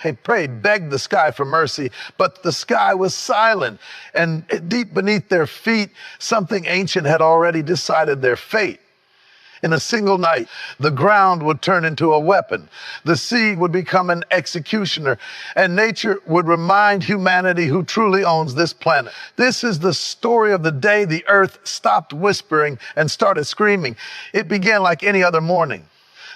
They prayed, begged the sky for mercy, but the sky was silent. And deep beneath their feet, something ancient had already decided their fate. In a single night, the ground would turn into a weapon. The sea would become an executioner, and nature would remind humanity who truly owns this planet. This is the story of the day the earth stopped whispering and started screaming. It began like any other morning.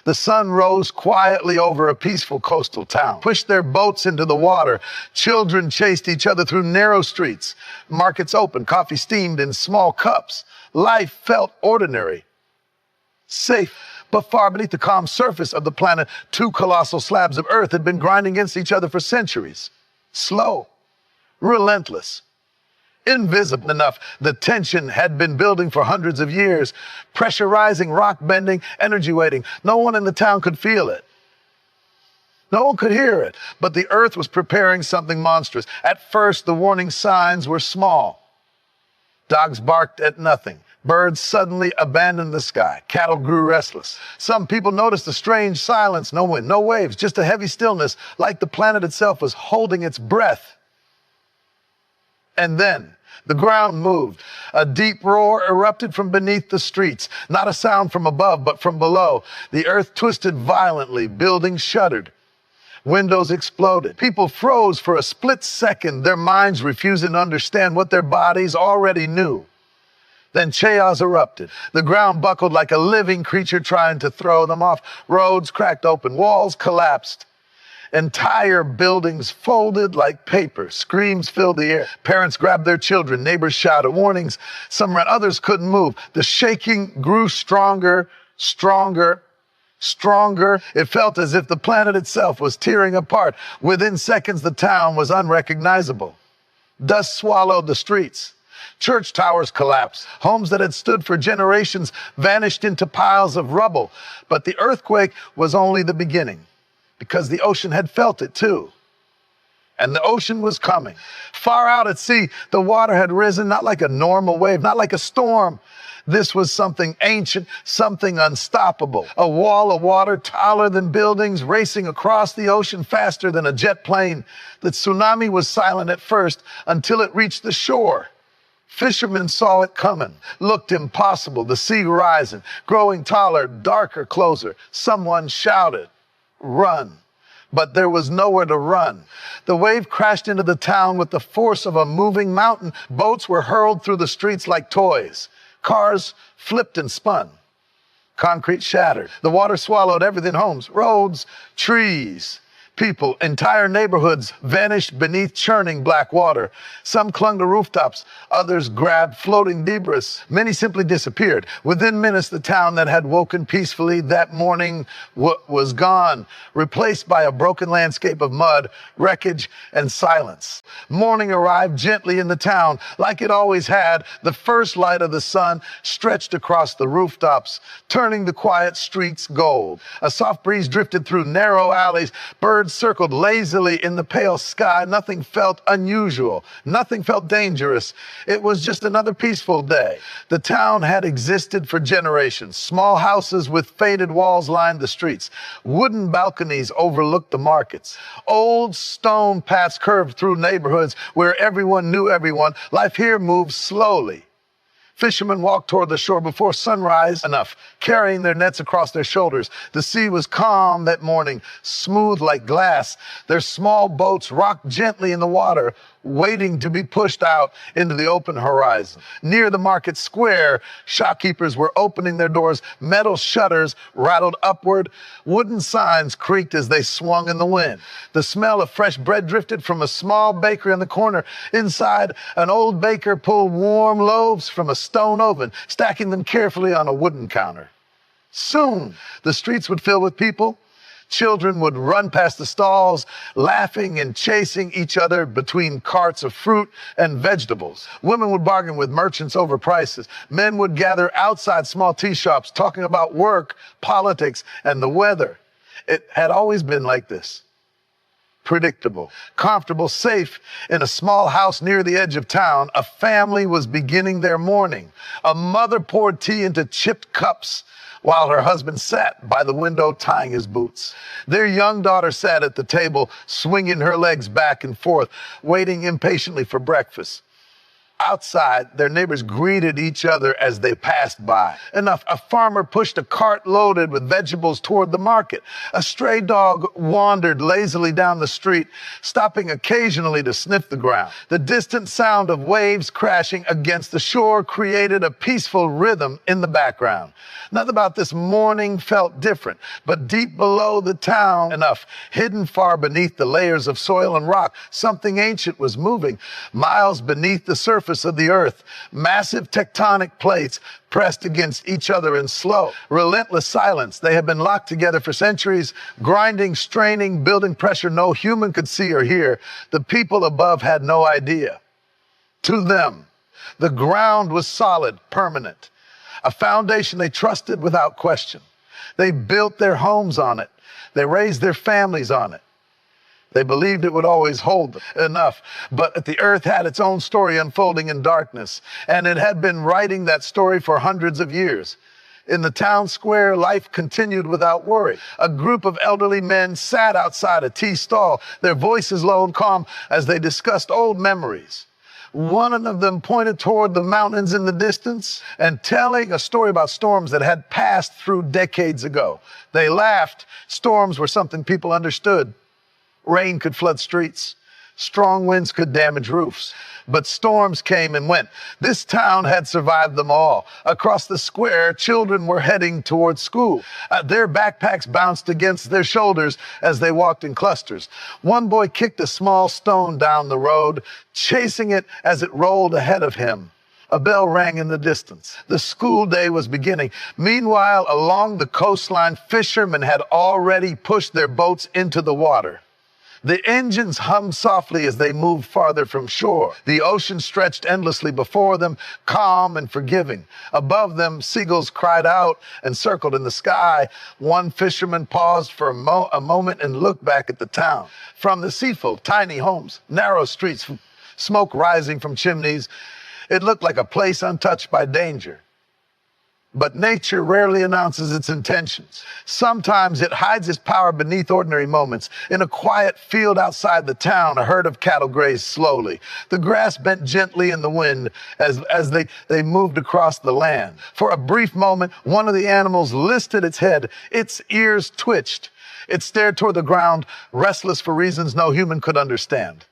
The sun rose quietly over a peaceful coastal town, pushed their boats into the water. Children chased each other through narrow streets. Markets opened, coffee steamed in small cups. Life felt ordinary, safe, but far beneath the calm surface of the planet, two colossal slabs of earth had been grinding against each other for centuries. Slow, relentless, invisible enough. The tension had been building for hundreds of years. Pressure rising, rock bending, energy waiting. No one in the town could feel it. No one could hear it, but the earth was preparing something monstrous. At first, the warning signs were small. Dogs barked at nothing. Birds suddenly abandoned the sky. Cattle grew restless. Some people noticed a strange silence. No wind, no waves, just a heavy stillness, like the planet itself was holding its breath. And then the ground moved. A deep roar erupted from beneath the streets. Not a sound from above, but from below. The earth twisted violently. Buildings shuddered. Windows exploded. People froze for a split second, their minds refusing to understand what their bodies already knew. Then chaos erupted. The ground buckled like a living creature trying to throw them off. Roads cracked open. Walls collapsed. Entire buildings folded like paper. Screams filled the air. Parents grabbed their children. Neighbors shouted warnings. Some ran. Others couldn't move. The shaking grew stronger, stronger, stronger. It felt as if the planet itself was tearing apart. Within seconds, the town was unrecognizable. Dust swallowed the streets. Church towers collapsed. Homes that had stood for generations vanished into piles of rubble. But the earthquake was only the beginning, because the ocean had felt it too. And the ocean was coming. Far out at sea, the water had risen, not like a normal wave, not like a storm. This was something ancient, something unstoppable. A wall of water taller than buildings, racing across the ocean faster than a jet plane. The tsunami was silent at first until it reached the shore. Fishermen saw it coming, looked impossible, the sea rising, growing taller, darker, closer. Someone shouted, "Run." But there was nowhere to run. The wave crashed into the town with the force of a moving mountain. Boats were hurled through the streets like toys. Cars flipped and spun. Concrete shattered. The water swallowed everything: homes, roads, trees. People, entire neighborhoods vanished beneath churning black water. Some clung to rooftops, others grabbed floating debris. Many simply disappeared. Within minutes, the town that had woken peacefully that morning was gone, replaced by a broken landscape of mud, wreckage, and silence. Morning arrived gently in the town, like it always had. The first light of the sun stretched across the rooftops, turning the quiet streets gold. A soft breeze drifted through narrow alleys. Birds circled lazily in the pale sky. Nothing felt unusual. Nothing felt dangerous. It was just another peaceful day. The town had existed for generations. Small houses with faded walls lined the streets. Wooden balconies overlooked the markets. Old stone paths curved through neighborhoods where everyone knew everyone. Life here moved slowly. Fishermen walked toward the shore before sunrise enough, carrying their nets across their shoulders. The sea was calm that morning, smooth like glass. Their small boats rocked gently in the water, waiting to be pushed out into the open horizon. Near the market square, shopkeepers were opening their doors. Metal shutters rattled upward. Wooden signs creaked as they swung in the wind. The smell of fresh bread drifted from a small bakery on the corner. Inside, an old baker pulled warm loaves from a stone oven, stacking them carefully on a wooden counter. Soon, the streets would fill with people. Children would run past the stalls, laughing and chasing each other between carts of fruit and vegetables. Women would bargain with merchants over prices. Men would gather outside small tea shops, talking about work, politics, and the weather. It had always been like this. predictable. Comfortable, safe in a small house near the edge of town, a family was beginning their morning. A mother poured tea into chipped cups while her husband sat by the window tying his boots. Their young daughter sat at the table, swinging her legs back and forth, waiting impatiently for breakfast. Outside, their neighbors greeted each other as they passed by. Enough, a farmer pushed a cart loaded with vegetables toward the market. A stray dog wandered lazily down the street, stopping occasionally to sniff the ground. The distant sound of waves crashing against the shore created a peaceful rhythm in the background. Nothing about this morning felt different, but deep below the town, enough, hidden far beneath the layers of soil and rock, something ancient was moving. Miles beneath the surface of the earth, massive tectonic plates pressed against each other in slow, relentless silence. They had been locked together for centuries, grinding, straining, building pressure no human could see or hear. The people above had no idea. To them, the ground was solid, permanent, a foundation they trusted without question. They built their homes on it. They raised their families on it. They believed it would always hold them. Enough. But the earth had its own story unfolding in darkness, and it had been writing that story for hundreds of years. In the town square, life continued without worry. A group of elderly men sat outside a tea stall, their voices low and calm as they discussed old memories. One of them pointed toward the mountains in the distance and telling a story about storms that had passed through decades ago. They laughed. Storms were something people understood. Rain could flood streets. Strong winds could damage roofs. But storms came and went. This town had survived them all. Across the square, children were heading towards school. Their backpacks bounced against their shoulders as they walked in clusters. One boy kicked a small stone down the road, chasing it as it rolled ahead of him. A bell rang in the distance. The school day was beginning. Meanwhile, along the coastline, fishermen had already pushed their boats into the water. The engines hummed softly as they moved farther from shore. The ocean stretched endlessly before them, calm and forgiving. Above them, seagulls cried out and circled in the sky. One fisherman paused for a moment and looked back at the town. From the seafold, tiny homes, narrow streets, smoke rising from chimneys. It looked like a place untouched by danger. But nature rarely announces its intentions. Sometimes it hides its power beneath ordinary moments. In a quiet field outside the town, a herd of cattle grazed slowly. The grass bent gently in the wind as they moved across the land. For a brief moment, one of the animals lifted its head. Its ears twitched. It stared toward the ground, restless for reasons no human could understand.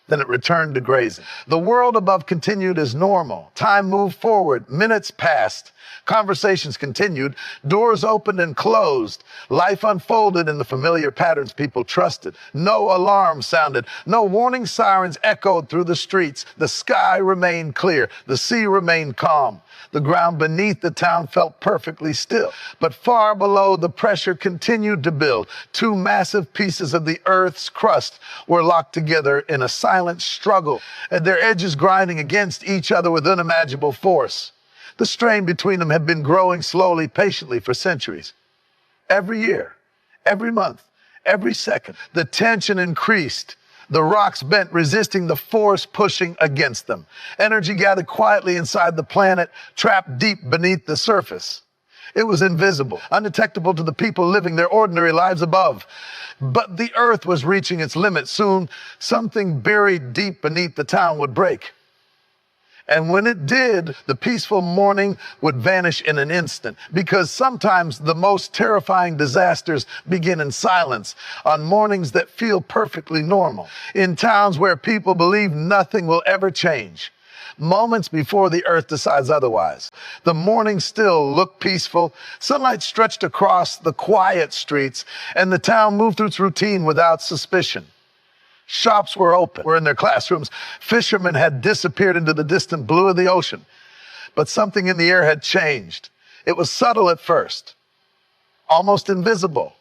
Then it returned to grazing. The world above continued as normal. Time moved forward. Minutes passed. Conversations continued. Doors opened and closed. Life unfolded in the familiar patterns people trusted. No alarm sounded. No warning sirens echoed through the streets. The sky remained clear. The sea remained calm. The ground beneath the town felt perfectly still. But far below, the pressure continued to build. Two massive pieces of the earth's crust were locked together in a silent struggle, and their edges grinding against each other with unimaginable force. The strain between them had been growing slowly, patiently for centuries. Every year, every month, every second, the tension increased. The rocks bent, resisting the force pushing against them. Energy gathered quietly inside the planet, trapped deep beneath the surface. It was invisible, undetectable to the people living their ordinary lives above. But the earth was reaching its limit. Soon, something buried deep beneath the town would break. And when it did, the peaceful morning would vanish in an instant, because sometimes the most terrifying disasters begin in silence, on mornings that feel perfectly normal, in towns where people believe nothing will ever change. Moments before the earth decides otherwise. The morning still looked peaceful. Sunlight stretched across the quiet streets, and the town moved through its routine without suspicion. Shops were open, were in their classrooms. Fishermen had disappeared into the distant blue of the ocean. But something in the air had changed. It was subtle at first, almost invisible.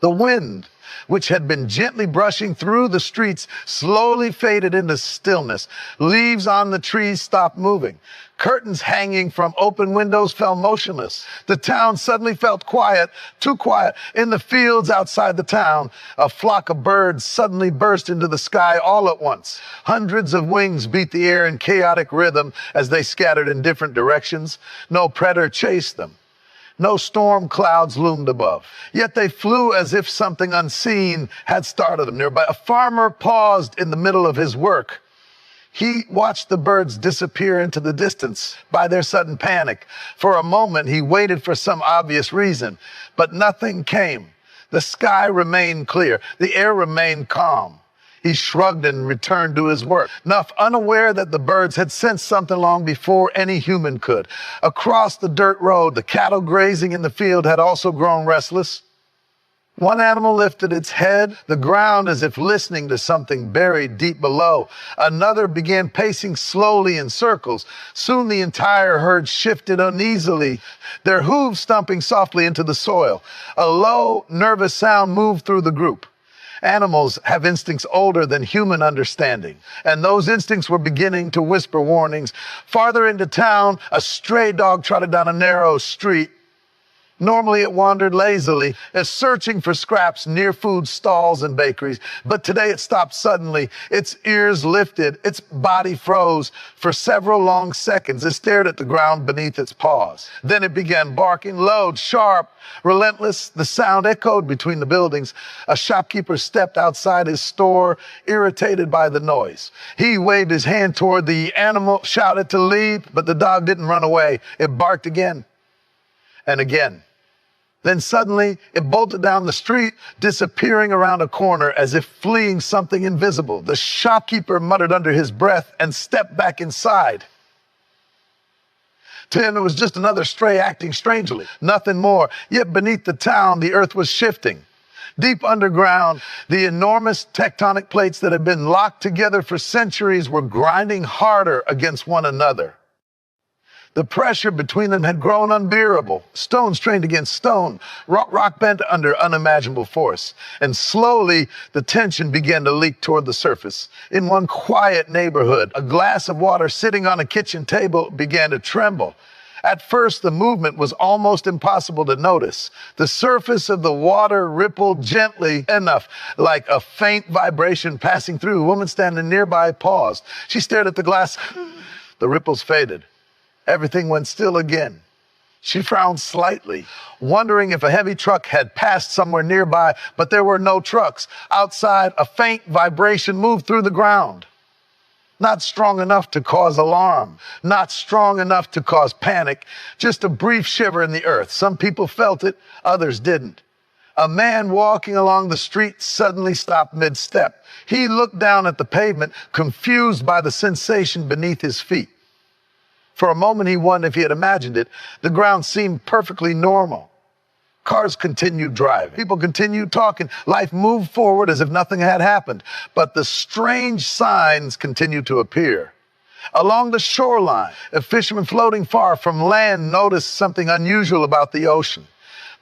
The wind, which had been gently brushing through the streets, slowly faded into stillness. Leaves on the trees stopped moving. Curtains hanging from open windows fell motionless. The town suddenly felt quiet, too quiet. In the fields outside the town, a flock of birds suddenly burst into the sky all at once. Hundreds of wings beat the air in chaotic rhythm as they scattered in different directions. No predator chased them. No storm clouds loomed above. Yet they flew as if something unseen had started them nearby. A farmer paused in the middle of his work. He watched the birds disappear into the distance by their sudden panic. For a moment, he waited for some obvious reason, but nothing came. The sky remained clear. The air remained calm. He shrugged and returned to his work, enough unaware that the birds had sensed something long before any human could. Across the dirt road, the cattle grazing in the field had also grown restless. One animal lifted its head, the ground as if listening to something buried deep below. Another began pacing slowly in circles. Soon the entire herd shifted uneasily, their hooves stomping softly into the soil. A low, nervous sound moved through the group. Animals have instincts older than human understanding, and those instincts were beginning to whisper warnings. Farther into town, a stray dog trotted down a narrow street. Normally it wandered lazily, as searching for scraps near food stalls and bakeries. But today it stopped suddenly. Its ears lifted, its body froze. For several long seconds, it stared at the ground beneath its paws. Then it began barking, loud, sharp, relentless. The sound echoed between the buildings. A shopkeeper stepped outside his store, irritated by the noise. He waved his hand toward the animal, shouted to leave, but the dog didn't run away. It barked again and again. Then suddenly it bolted down the street, disappearing around a corner as if fleeing something invisible. The shopkeeper muttered under his breath and stepped back inside. To him, it was just another stray acting strangely, nothing more. Yet beneath the town, the earth was shifting. Deep underground, the enormous tectonic plates that had been locked together for centuries were grinding harder against one another. The pressure between them had grown unbearable. Stone strained against stone, rock bent under unimaginable force. And slowly, the tension began to leak toward the surface. In one quiet neighborhood, a glass of water sitting on a kitchen table began to tremble. At first, the movement was almost impossible to notice. The surface of the water rippled gently enough, like a faint vibration passing through. A woman standing nearby paused. She stared at the glass. The ripples faded. Everything went still again. She frowned slightly, wondering if a heavy truck had passed somewhere nearby, but there were no trucks. Outside, a faint vibration moved through the ground. Not strong enough to cause alarm, not strong enough to cause panic, just a brief shiver in the earth. Some people felt it, others didn't. A man walking along the street suddenly stopped mid-step. He looked down at the pavement, confused by the sensation beneath his feet. For a moment, he wondered if he had imagined it. The ground seemed perfectly normal. Cars continued driving. People continued talking. Life moved forward as if nothing had happened. But the strange signs continued to appear. Along the shoreline, a fisherman floating far from land noticed something unusual about the ocean.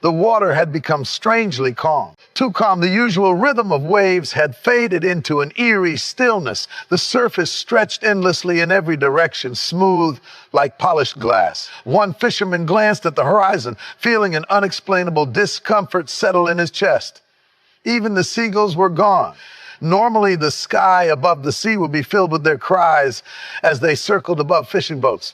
The water had become strangely calm. Too calm, the usual rhythm of waves had faded into an eerie stillness. The surface stretched endlessly in every direction, smooth like polished glass. One fisherman glanced at the horizon, feeling an unexplainable discomfort settle in his chest. Even the seagulls were gone. Normally, the sky above the sea would be filled with their cries as they circled above fishing boats.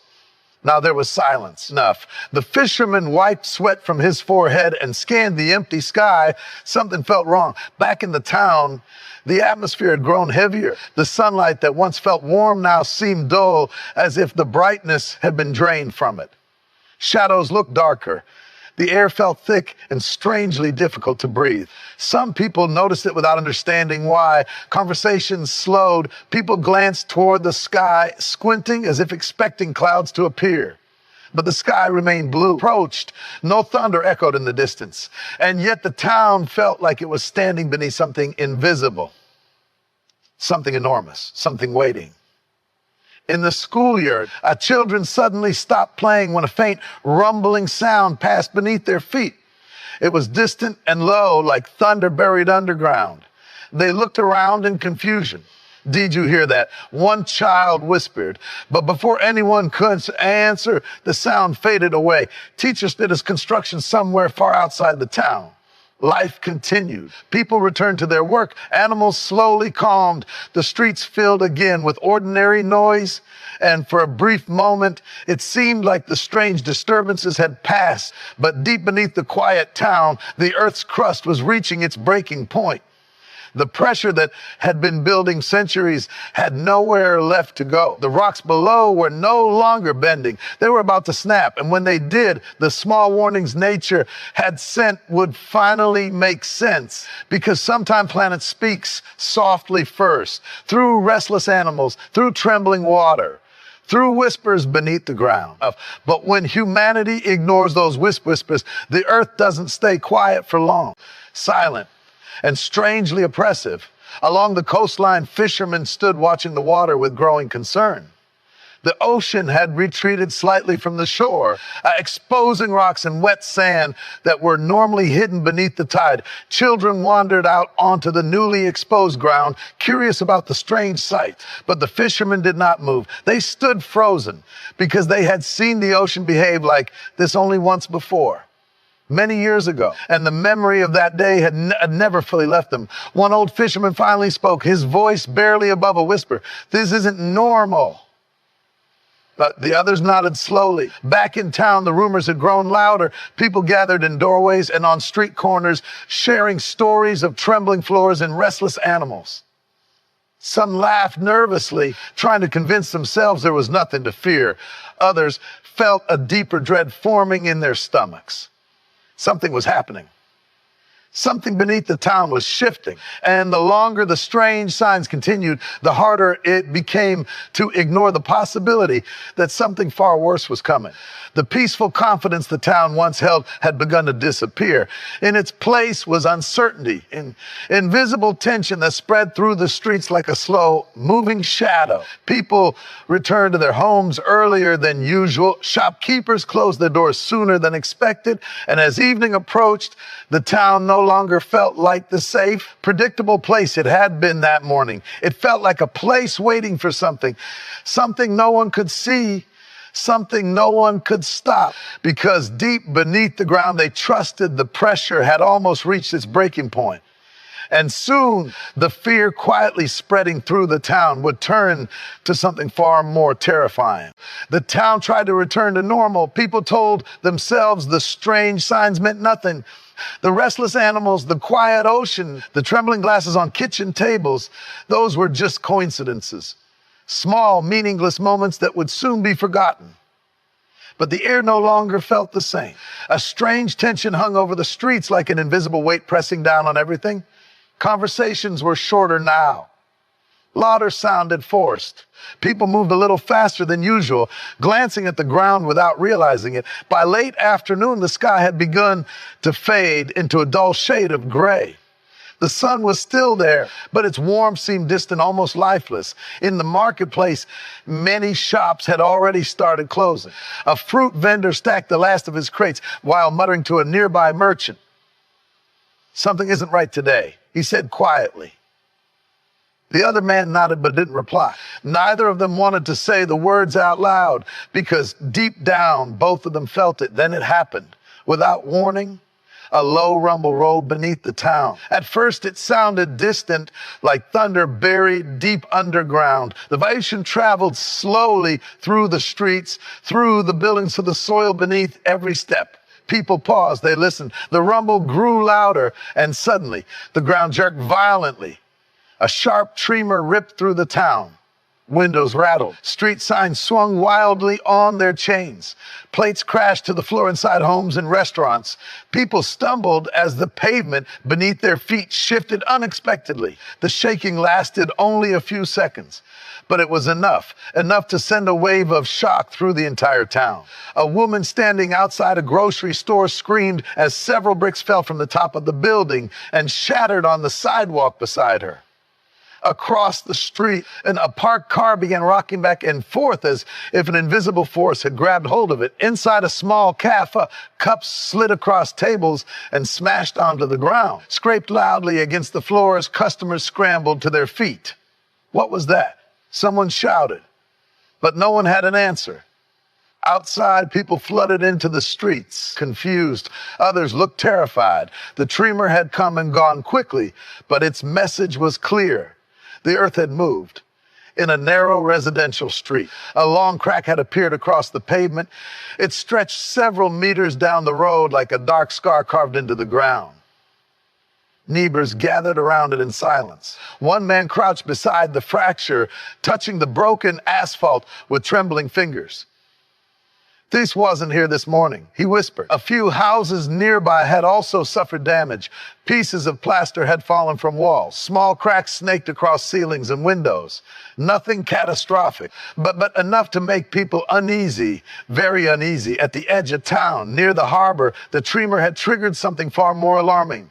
Now there was silence enough. The fisherman wiped sweat from his forehead and scanned the empty sky. Something felt wrong. Back in the town, the atmosphere had grown heavier. The sunlight that once felt warm now seemed dull, as if the brightness had been drained from it. Shadows looked darker. The air felt thick and strangely difficult to breathe. Some people noticed it without understanding why. Conversations slowed. People glanced toward the sky, squinting as if expecting clouds to appear. But the sky remained blue. Approached. No thunder echoed in the distance. And yet the town felt like it was standing beneath something invisible, something enormous, something waiting. In the schoolyard, children suddenly stopped playing when a faint rumbling sound passed beneath their feet. It was distant and low, like thunder buried underground. They looked around in confusion. Did you hear that? One child whispered, but before anyone could answer, the sound faded away. Teachers did his construction somewhere far outside the town. Life continued. People returned to their work. Animals slowly calmed. The streets filled again with ordinary noise. And for a brief moment, it seemed like the strange disturbances had passed. But deep beneath the quiet town, the earth's crust was reaching its breaking point. The pressure that had been building centuries had nowhere left to go. The rocks below were no longer bending. They were about to snap. And when they did, the small warnings nature had sent would finally make sense. Because sometimes planet speaks softly first, through restless animals, through trembling water, through whispers beneath the ground. But when humanity ignores those whispers, the earth doesn't stay quiet for long. Silent and strangely oppressive. Along the coastline, fishermen stood watching the water with growing concern. The ocean had retreated slightly from the shore, exposing rocks and wet sand that were normally hidden beneath the tide. Children wandered out onto the newly exposed ground, curious about the strange sight. But the fishermen did not move. They stood frozen because they had seen the ocean behave like this only once before. Many years ago, and the memory of that day had never fully left them. One old fisherman finally spoke, his voice barely above a whisper. "This isn't normal." But the others nodded slowly. Back in town, the rumors had grown louder. People gathered in doorways and on street corners, sharing stories of trembling floors and restless animals. Some laughed nervously, trying to convince themselves there was nothing to fear. Others felt a deeper dread forming in their stomachs. Something was happening. Something beneath the town was shifting. And the longer the strange signs continued, the harder it became to ignore the possibility that something far worse was coming. The peaceful confidence the town once held had begun to disappear. In its place was uncertainty, invisible tension that spread through the streets like a slow moving shadow. People returned to their homes earlier than usual. Shopkeepers closed their doors sooner than expected. And as evening approached, the town no longer felt like the safe, predictable place it had been that morning. It felt like a place waiting for something no one could see, something no one could stop. Because deep beneath the ground, they trusted the pressure had almost reached its breaking point. And soon, the fear quietly spreading through the town would turn to something far more terrifying. The town tried to return to normal. People told themselves the strange signs meant nothing. The restless animals, the quiet ocean, the trembling glasses on kitchen tables, those were just coincidences. Small, meaningless moments that would soon be forgotten. But the air no longer felt the same. A strange tension hung over the streets like an invisible weight pressing down on everything. Conversations were shorter now. Louder sounded forced. People moved a little faster than usual, glancing at the ground without realizing it. By late afternoon, the sky had begun to fade into a dull shade of gray. The sun was still there, but its warmth seemed distant, almost lifeless. In the marketplace, many shops had already started closing. A fruit vendor stacked the last of his crates while muttering to a nearby merchant. "Something isn't right today," he said quietly. The other man nodded but didn't reply. Neither of them wanted to say the words out loud because deep down, both of them felt it. Then it happened. Without warning, a low rumble rolled beneath the town. At first, it sounded distant, like thunder buried deep underground. The vibration traveled slowly through the streets, through the buildings to the soil beneath every step. People paused, they listened. The rumble grew louder, and suddenly, the ground jerked violently. A sharp tremor ripped through the town. Windows rattled. Street signs swung wildly on their chains. Plates crashed to the floor inside homes and restaurants. People stumbled as the pavement beneath their feet shifted unexpectedly. The shaking lasted only a few seconds, but it was enough to send a wave of shock through the entire town. A woman standing outside a grocery store screamed as several bricks fell from the top of the building and shattered on the sidewalk beside her. Across the street, and a parked car began rocking back and forth as if an invisible force had grabbed hold of it. Inside a small cafe, cups slid across tables and smashed onto the ground. Scraped loudly against the floor as customers scrambled to their feet. What was that? Someone shouted, but no one had an answer. Outside, people flooded into the streets, confused. Others looked terrified. The tremor had come and gone quickly, but its message was clear. The earth had moved. In a narrow residential street, a long crack had appeared across the pavement. It stretched several meters down the road like a dark scar carved into the ground. Neighbors gathered around it in silence. One man crouched beside the fracture, touching the broken asphalt with trembling fingers. "This wasn't here this morning," he whispered. A few houses nearby had also suffered damage. Pieces of plaster had fallen from walls. Small cracks snaked across ceilings and windows. Nothing catastrophic, but enough to make people uneasy, very uneasy. At the edge of town, near the harbor, the tremor had triggered something far more alarming.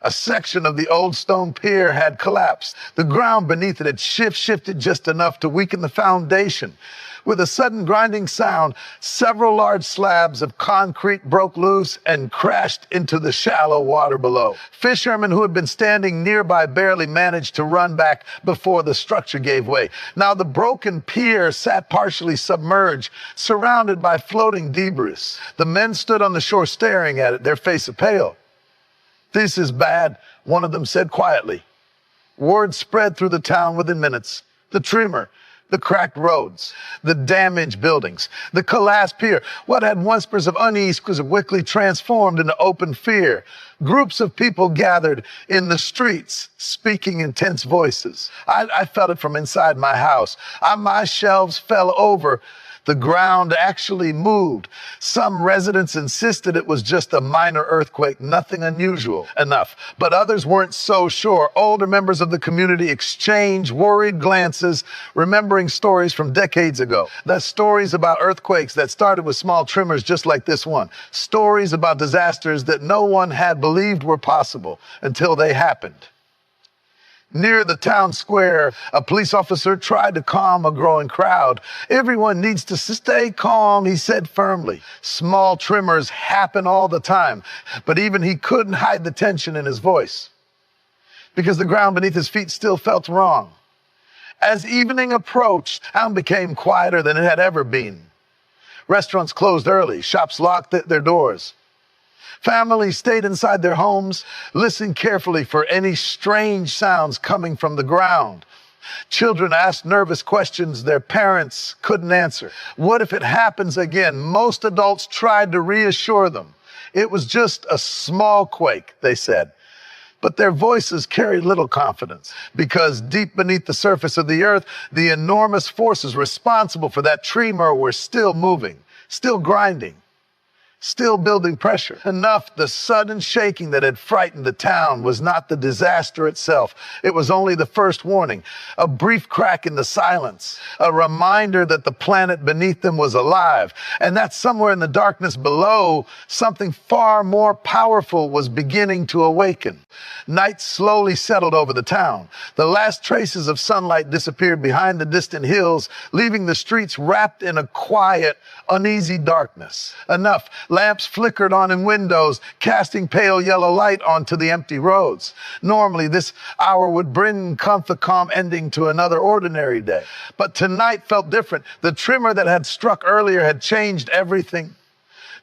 A section of the old stone pier had collapsed. The ground beneath it had shifted just enough to weaken the foundation. With a sudden grinding sound, several large slabs of concrete broke loose and crashed into the shallow water below. Fishermen who had been standing nearby barely managed to run back before the structure gave way. Now the broken pier sat partially submerged, surrounded by floating debris. The men stood on the shore staring at it, their faces pale. "This is bad," one of them said quietly. Word spread through the town within minutes. The tremor, the cracked roads, the damaged buildings, the collapsed pier. What had once whispers of unease was quickly transformed into open fear. Groups of people gathered in the streets, speaking in tense voices. I felt it from inside my house. My shelves fell over. The ground actually moved. Some residents insisted it was just a minor earthquake, nothing unusual enough. But others weren't so sure. Older members of the community exchanged worried glances, remembering stories from decades ago. The stories about earthquakes that started with small tremors just like this one. Stories about disasters that no one had believed were possible until they happened. Near the town square, a police officer tried to calm a growing crowd. "Everyone needs to stay calm," he said firmly. Small tremors happen all the time, but even he couldn't hide the tension in his voice because the ground beneath his feet still felt wrong. As evening approached, town became quieter than it had ever been. Restaurants closed early, shops locked their doors. Families stayed inside their homes, listening carefully for any strange sounds coming from the ground. Children asked nervous questions their parents couldn't answer. What if it happens again? Most adults tried to reassure them. It was just a small quake, they said. But their voices carried little confidence because deep beneath the surface of the earth, the enormous forces responsible for that tremor were still moving, still grinding, still building pressure. Enough, the sudden shaking that had frightened the town was not the disaster itself. It was only the first warning, a brief crack in the silence, a reminder that the planet beneath them was alive, and that somewhere in the darkness below, something far more powerful was beginning to awaken. Night slowly settled over the town. The last traces of sunlight disappeared behind the distant hills, leaving the streets wrapped in a quiet, uneasy darkness. Enough. Lamps flickered on in windows, casting pale yellow light onto the empty roads. Normally, this hour would bring the calm ending to another ordinary day. But tonight felt different. The tremor that had struck earlier had changed everything.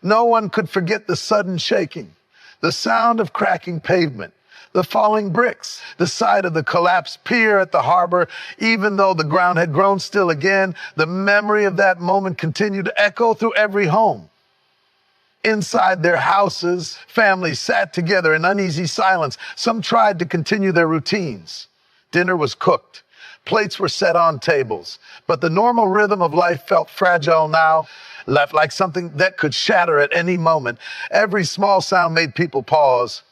No one could forget the sudden shaking, the sound of cracking pavement, the falling bricks, the sight of the collapsed pier at the harbor. Even though the ground had grown still again, the memory of that moment continued to echo through every home. Inside their houses, families sat together in uneasy silence. Some tried to continue their routines. Dinner was cooked. Plates were set on tables. But the normal rhythm of life felt fragile now, left like something that could shatter at any moment. Every small sound made people pause.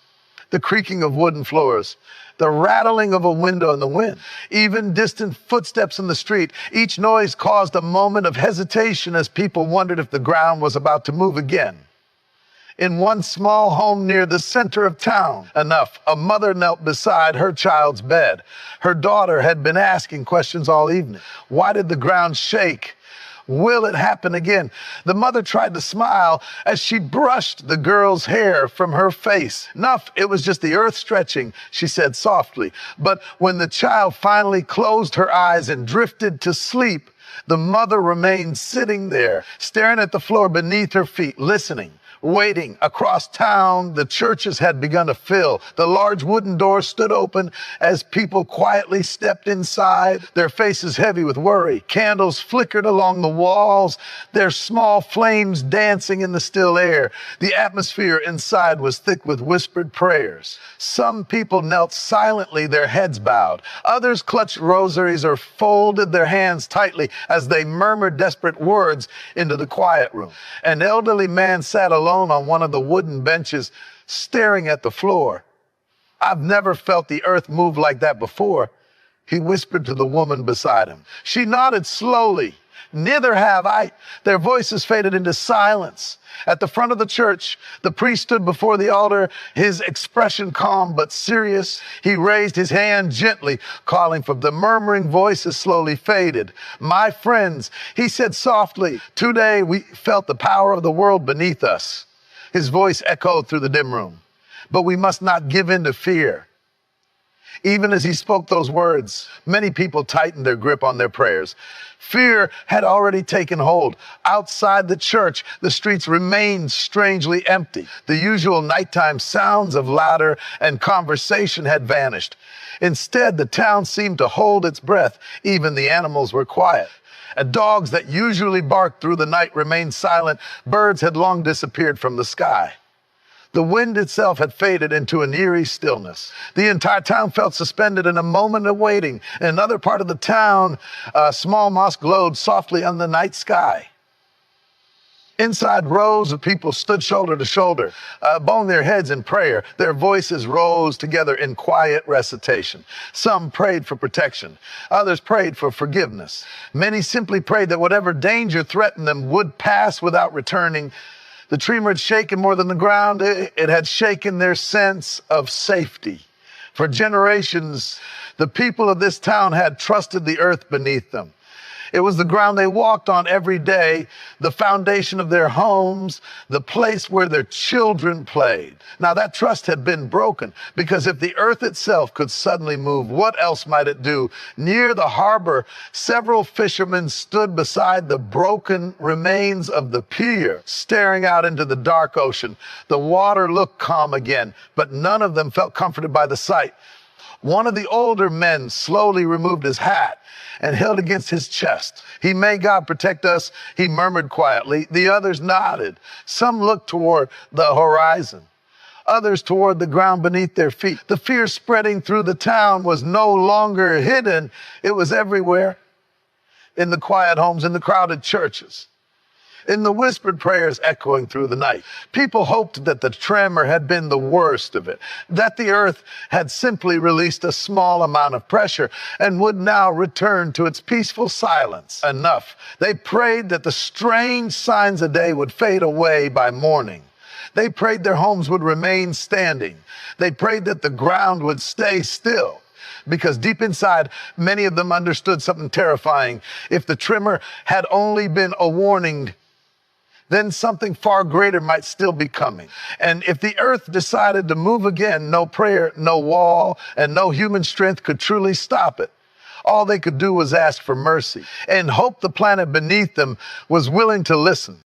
The creaking of wooden floors, the rattling of a window in the wind, even distant footsteps in the street. Each noise caused a moment of hesitation as people wondered if the ground was about to move again. in one small home near the center of town. Enough. A mother knelt beside her child's bed. Her daughter had been asking questions all evening. Why did the ground shake? Will it happen again? The mother tried to smile as she brushed the girl's hair from her face. Enough, it was just the earth stretching, she said softly. But when the child finally closed her eyes and drifted to sleep, the mother remained sitting there, staring at the floor beneath her feet, listening, waiting. Across town, the churches had begun to fill. The large wooden doors stood open as people quietly stepped inside, their faces heavy with worry. Candles flickered along the walls, their small flames dancing in the still air. The atmosphere inside was thick with whispered prayers. Some people knelt silently, their heads bowed. Others clutched rosaries or folded their hands tightly as they murmured desperate words into the quiet room. An elderly man sat alone on one of the wooden benches, staring at the floor. I've never felt the earth move like that before, he whispered to the woman beside him. She nodded slowly. Neither have I. Their voices faded into silence. At the front of the church, the priest stood before the altar, his expression calm but serious. He raised his hand gently, calling for the murmuring voices slowly faded. My friends, he said softly, today we felt the power of the world beneath us. His voice echoed through the dim room. But we must not give in to fear. Even as he spoke those words, many people tightened their grip on their prayers. Fear had already taken hold. Outside the church, the streets remained strangely empty. The usual nighttime sounds of laughter and conversation had vanished. Instead, the town seemed to hold its breath. Even the animals were quiet. And dogs that usually barked through the night remained silent. Birds had long disappeared from the sky. The wind itself had faded into an eerie stillness. The entire town felt suspended in a moment of waiting. In another part of the town, a small mosque glowed softly on the night sky. Inside, rows of people stood shoulder to shoulder, bowing their heads in prayer. Their voices rose together in quiet recitation. Some prayed for protection. Others prayed for forgiveness. Many simply prayed that whatever danger threatened them would pass without returning. The tremor had shaken more than the ground. It had shaken their sense of safety. For generations, the people of this town had trusted the earth beneath them. It was the ground they walked on every day, the foundation of their homes, the place where their children played. Now that trust had been broken, because if the earth itself could suddenly move, what else might it do? Near the harbor, several fishermen stood beside the broken remains of the pier, staring out into the dark ocean. The water looked calm again, but none of them felt comforted by the sight. One of the older men slowly removed his hat and held against his chest. May God protect us, he murmured quietly. The others nodded. Some looked toward the horizon, others toward the ground beneath their feet. The fear spreading through the town was no longer hidden. It was everywhere, in the quiet homes, in the crowded churches, in the whispered prayers echoing through the night. People hoped that the tremor had been the worst of it, that the earth had simply released a small amount of pressure and would now return to its peaceful silence. Enough. They prayed that the strange signs of day would fade away by morning. They prayed their homes would remain standing. They prayed that the ground would stay still. Because deep inside, many of them understood something terrifying. If the tremor had only been a warning, then something far greater might still be coming. And if the earth decided to move again, no prayer, no wall, and no human strength could truly stop it. All they could do was ask for mercy and hope the planet beneath them was willing to listen.